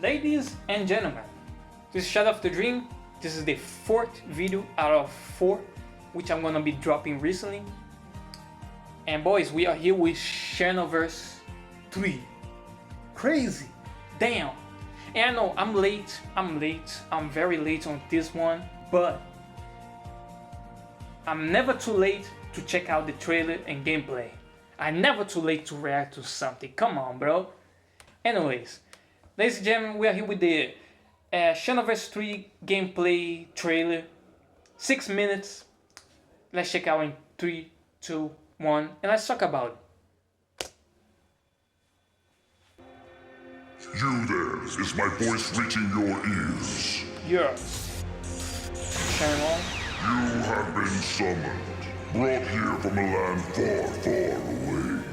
Ladies and gentlemen, this is Shadow of the Dream. This is the 4th video out of 4 which I'm gonna be dropping recently. And boys, we are here with Xenoverse 3. Crazy! Damn! And I know I'm late, I'm very late on this one, but I'm never too late to check out the trailer and gameplay. I'm never too late to react to something, come on bro. Anyways, ladies and gentlemen, we are here with the Xenoverse 3 gameplay trailer. 6 minutes. Let's check out in 3, 2, 1, and let's talk about it. You there, is my voice reaching your ears? Yes. Shine on. You have been summoned, brought here from a land far, far away.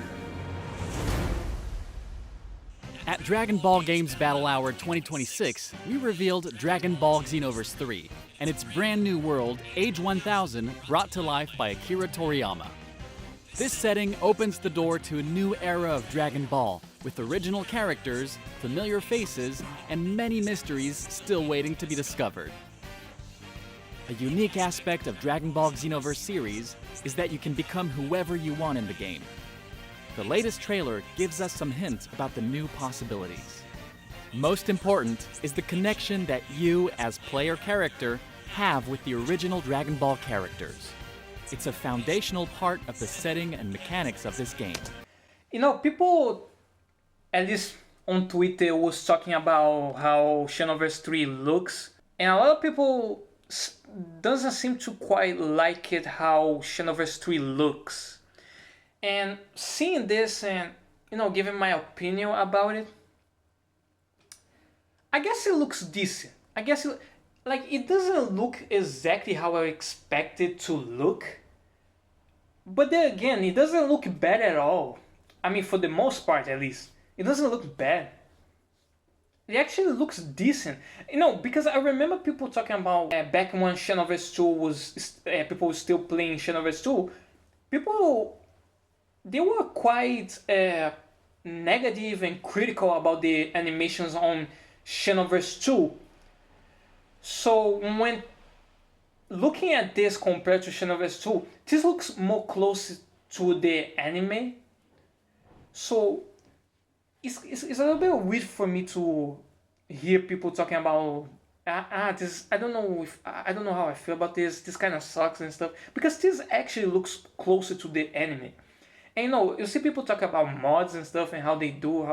At Dragon Ball Games Battle Hour 2026, we revealed Dragon Ball Xenoverse 3 and its brand new world, Age 1000, brought to life by Akira Toriyama. This setting opens the door to a new era of Dragon Ball, with original characters, familiar faces, and many mysteries still waiting to be discovered. A unique aspect of Dragon Ball Xenoverse series is that you can become whoever you want in the game. The latest trailer gives us some hints about the new possibilities. Most important is the connection that you, as player character, have with the original Dragon Ball characters. It's a foundational part of the setting and mechanics of this game. You know, people, at least on Twitter, was talking about how Xenoverse 3 looks, and a lot of people doesn't seem to quite like it how Xenoverse 3 looks. And seeing this and, you know, giving my opinion about it, I guess it looks decent. I guess it doesn't look exactly how I expect it to look. But then again, it doesn't look bad at all. I mean, for the most part at least. It doesn't look bad. It actually looks decent. You know, because I remember people talking about back when Xenoverse 2 was, people were still playing Xenoverse 2, people, they were quite negative and critical about the animations on Xenoverse 2. So when looking at this compared to Xenoverse 2, this looks more close to the anime. So it's a little bit weird for me to hear people talking about this. I don't know how I feel about this. This kind of sucks and stuff, because this actually looks closer to the anime. And you know, you see people talk about mods and stuff and how they do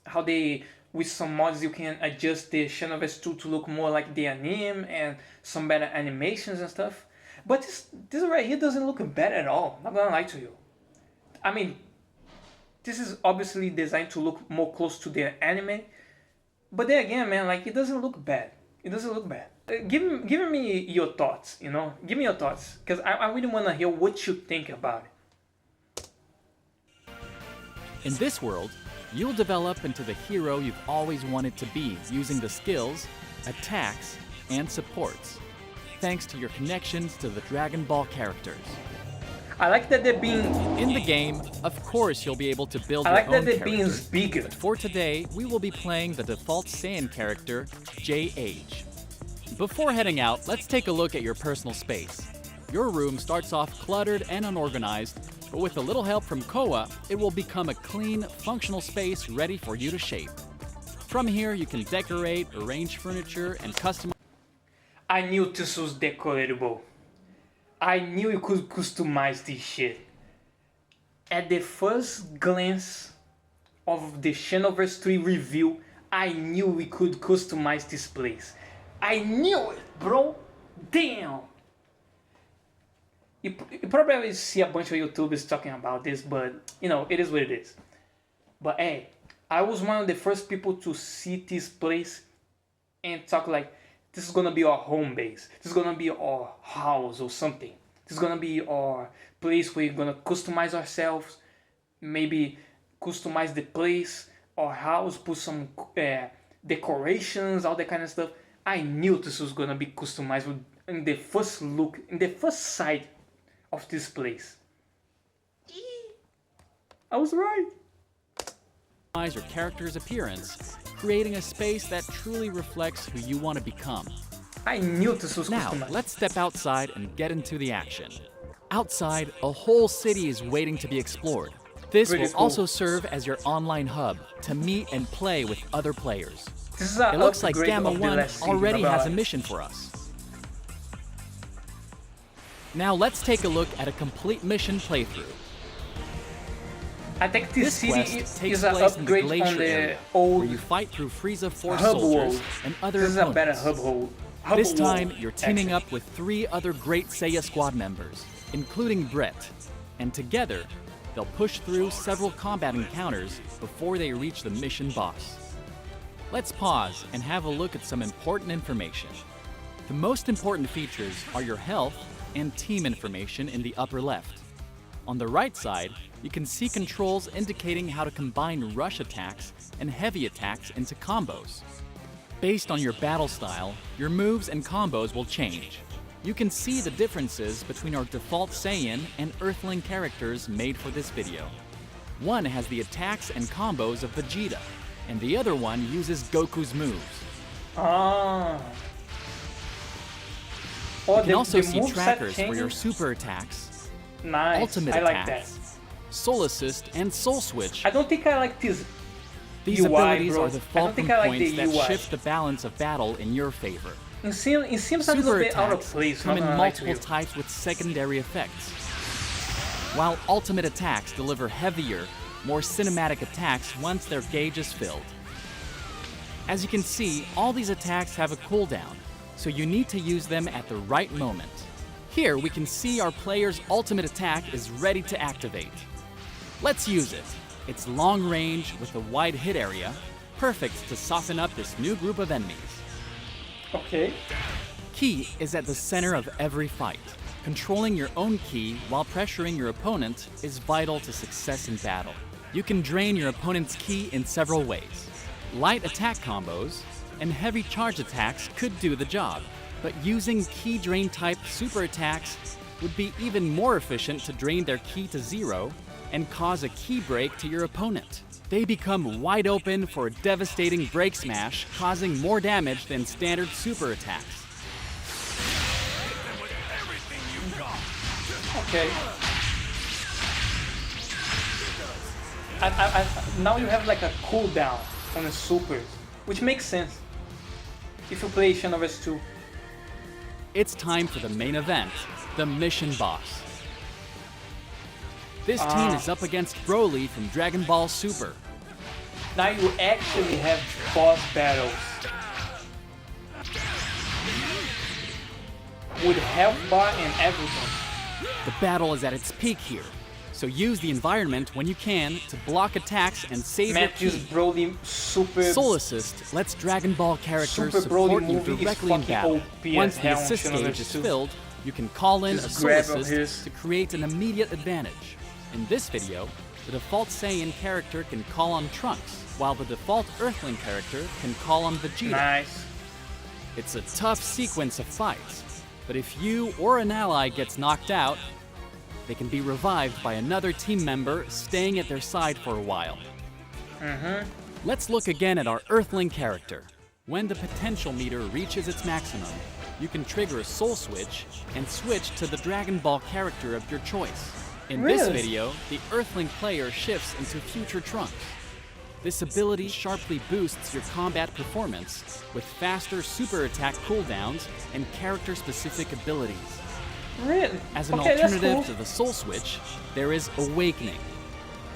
how they, with some mods you can adjust the Xenoverse 2 to look more like the anime and some better animations and stuff. But this right here doesn't look bad at all, not gonna lie to you. I mean, this is obviously designed to look more close to the anime, but then again, man, like, it doesn't look bad. It doesn't look bad. Give me your thoughts, you know? Give me your thoughts, because I really want to hear what you think about it. In this world, you'll develop into the hero you've always wanted to be using the skills, attacks, and supports, thanks to your connections to the Dragon Ball characters. I like that they're being... In the game, of course you'll be able to build your own that they're being character. bigger. But for today, we will be playing the default Saiyan character, JH. Before heading out, let's take a look at your personal space. Your room starts off cluttered and unorganized, but with a little help from Koa, it will become a clean, functional space ready for you to shape. From here, you can decorate, arrange furniture, and customize. I knew this was decoratable. I knew you could customize this shit. At the first glance of the Xenoverse 3 review, I knew we could customize this place. I knew it, bro. Damn. You probably see a bunch of YouTubers talking about this, but you know, it is what it is. But hey, I was one of the first people to see this place and talk like, this is gonna be our home base. This is gonna be our house or something. This is gonna be our place where we're gonna customize ourselves, maybe customize the place, our house, put some decorations, all that kind of stuff. I knew this was gonna be customized in the first look, in the first sight of this place. I was right. Your character's appearance, creating a space that truly reflects who you want to become. I knew this was Now, customized. let's step outside and get into the action. Outside, a whole city is waiting to be explored. This Pretty will cool. also serve as your online hub to meet and play with other players. This is a It looks like upgrade Gamma of the 1 last city, already not has a gonna lie. mission for us. Now let's take a look at a complete mission playthrough. I think this This quest city takes is an place in the upgrade on glacier the area, old where you fight through Frieza Force hub soldiers world. and other This is a better opponents. hub hole. This time, you're teaming up with 3 other great Seiya squad members, including Brett, and together, they'll push through several combat encounters before they reach the mission boss. Let's pause and have a look at some important information. The most important features are your health and team information in the upper left. On the right side, you can see controls indicating how to combine rush attacks and heavy attacks into combos. Based on your battle style, your moves and combos will change. You can see the differences between our default Saiyan and Earthling characters made for this video. One has the attacks and combos of Vegeta, and the other one uses Goku's moves. Ah. Oh, You can also see moveset trackers for your changes? super attacks, Nice. ultimate I like that. attacks, Soul Assist, and Soul Switch. I don't think I like this. These UI, abilities bro. are the I don't fulcrum think I like points the that UI. shift the balance of battle in your favor. It seems a little Super bit out of attacks place. come Not in gonna lie to multiple you. types with secondary effects, while ultimate attacks deliver heavier, more cinematic attacks once their gauge is filled. As you can see, all these attacks have a cooldown, so you need to use them at the right moment. Here we can see our player's ultimate attack is ready to activate. Let's use it. It's long range with a wide hit area, perfect to soften up this new group of enemies. Okay. Ki is at the center of every fight. Controlling your own ki while pressuring your opponent is vital to success in battle. You can drain your opponent's ki in several ways. Light attack combos and heavy charge attacks could do the job, but using ki drain type super attacks would be even more efficient to drain their ki to 0 and cause a ki break to your opponent. They become wide open for a devastating break smash, causing more damage than standard super attacks. Okay. Now you have like a cooldown on the supers, which makes sense if you play Xenoverse 2. It's time for the main event, the mission boss. This team is up against Broly from Dragon Ball Super. Now you actually have boss battles with health bar and everything. The battle is at its peak here, so use the environment when you can to block attacks and save your Matthews ki. Broly super Soul Assist lets Dragon Ball characters Super Broly support you movie is directly in fucking battle. OP as Once the hell in assist Xenoverse gauge is 2. filled, you can call in This a Soul grab of Assist his. to create an immediate advantage. In this video, the default Saiyan character can call on Trunks, while the default Earthling character can call on Vegeta. Nice. It's a tough sequence of fights, but if you or an ally gets knocked out, they can be revived by another team member staying at their side for a while. Let's look again at our Earthling character. When the potential meter reaches its maximum, you can trigger a soul switch and switch to the Dragon Ball character of your choice. In this Really? video, the Earthling player shifts into future Trunks. This ability sharply boosts your combat performance with faster super attack cooldowns and character-specific abilities. Really? As an Okay, that's alternative cool. to the Soul Switch, there is Awakening.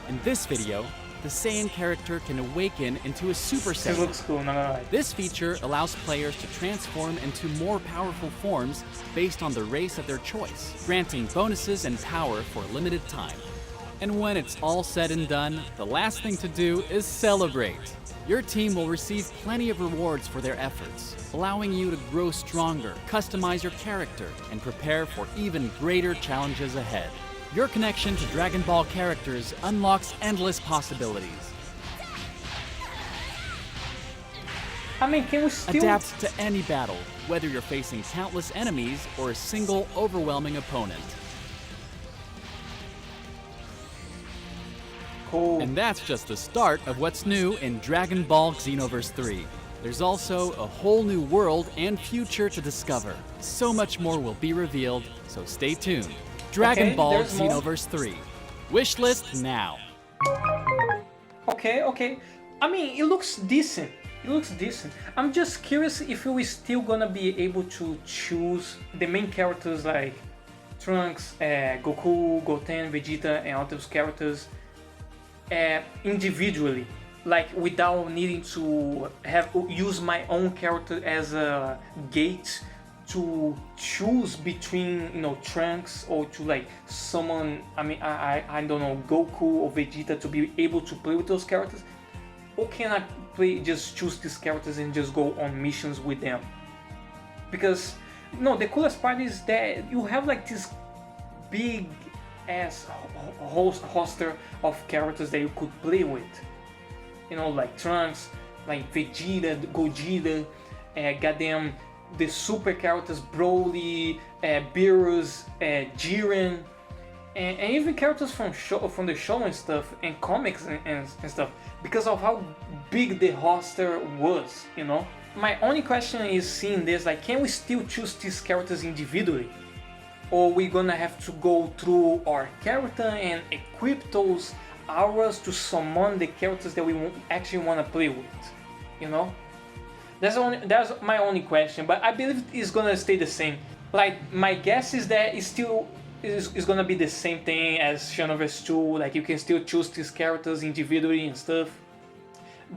In this video, the Saiyan character can awaken into a Super This Saiyan. looks cool, not gonna lie. This feature allows players to transform into more powerful forms based on the race of their choice, granting bonuses and power for a limited time. And when it's all said and done, the last thing to do is celebrate. Your team will receive plenty of rewards for their efforts, allowing you to grow stronger, customize your character, and prepare for even greater challenges ahead. Your connection to Dragon Ball characters unlocks endless possibilities. I mean, can we still... Adapt to any battle, whether you're facing countless enemies or a single overwhelming opponent. cool. And that's just the start of what's new in Dragon Ball Xenoverse 3. There's also a whole new world and future to discover. So much more will be revealed, so stay tuned. Dragon Okay, Ball there's more. Xenoverse 3. Wishlist now. Okay. I mean, it looks decent. I'm just curious if we're still gonna be able to choose the main characters like Trunks, Goku, Goten, Vegeta, and all those characters individually, like without needing to use my own character as a gate to choose between, you know, Trunks, or to like someone. I mean, I don't know, Goku or Vegeta, to be able to play with those characters. Or can I just choose these characters and just go on missions with them? Because no, the coolest part is that you have like this big ass roster of characters that you could play with. You know, like Trunks, like Vegeta, Gogeta, goddamn the super characters Broly, Beerus, Jiren, and even characters from the show and stuff, and comics and stuff, because of how big the roster was, you know. My only question is seeing this, like, can we still choose these characters individually? Or we gonna have to go through our character and equip those auras to summon the characters that we actually want to play with, you know? That's my only question, but I believe it's gonna stay the same. Like, my guess is that it's still is gonna be the same thing as Xenoverse 2, like you can still choose these characters individually and stuff.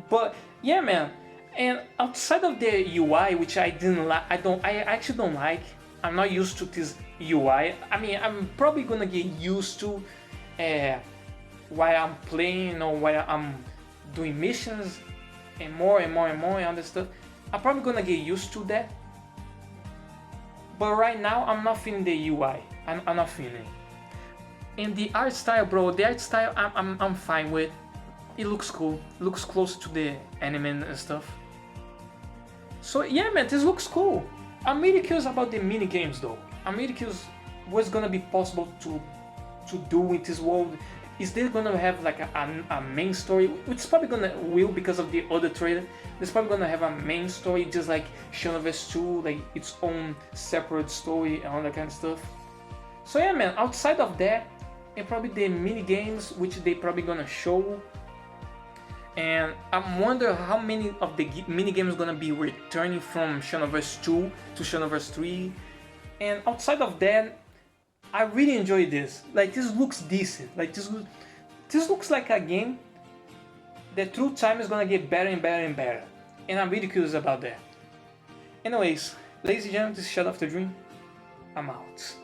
But yeah, man, and outside of the UI, which I didn't like, I actually don't like. I'm not used to this UI. I mean, I'm probably gonna get used to while I'm playing, or while I'm doing missions and more and other stuff. I'm probably gonna get used to that. But right now, I'm not feeling the UI. I'm not feeling it. And the art style, bro, I'm fine with. It looks cool. It looks close to the anime and stuff. So yeah, man, this looks cool. I'm really curious about the mini games, though. I'm really curious what's gonna be possible to do with this world. Is there gonna have like a main story? It's probably will because of the other trailer. It's probably gonna have a main story, just like Xenoverse 2, like its own separate story and all that kind of stuff. So yeah, man, outside of that, and probably the mini games, which they probably gonna show. And I'm wondering how many of the mini games gonna be returning from Xenoverse 2 to Xenoverse 3. And outside of that, I really enjoy this. Like, this looks decent. Like, this looks like a game that through time is gonna get better and better and better. And I'm really curious about that. Anyways, ladies and gentlemen, this is Shadow of the Dream. I'm out.